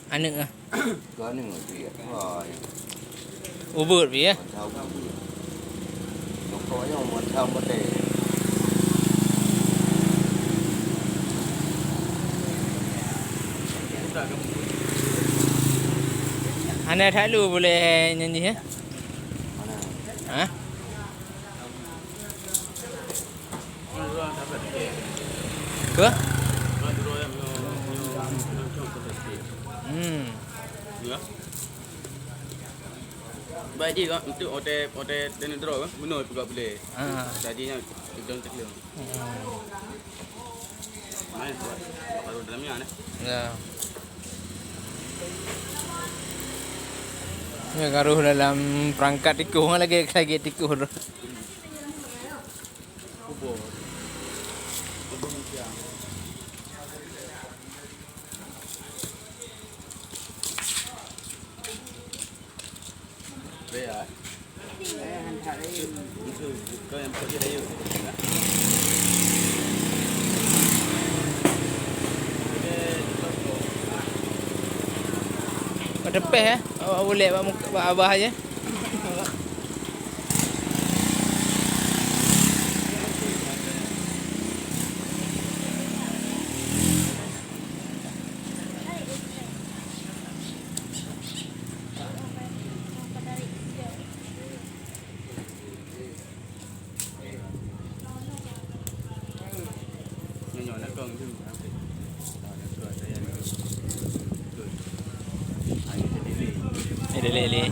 Anh nữa có những người Việt rồi ô vượt vía nó có những một thông vấn đề anh này thái lùi boleh nyanyi ya hah ke Baik je kan untuk hotel dan draw kan benar juga boleh. Jadinya kita clear. Main kalau dalamnya ni. Ya. Ya garuh dalam perangkat tikus lagi tikus. Kubur. Đây à? Có em có đây rồi. Tepeh ya. Awak boleh buat abah aja. Nhỏ nó cần chứ. Ini lele.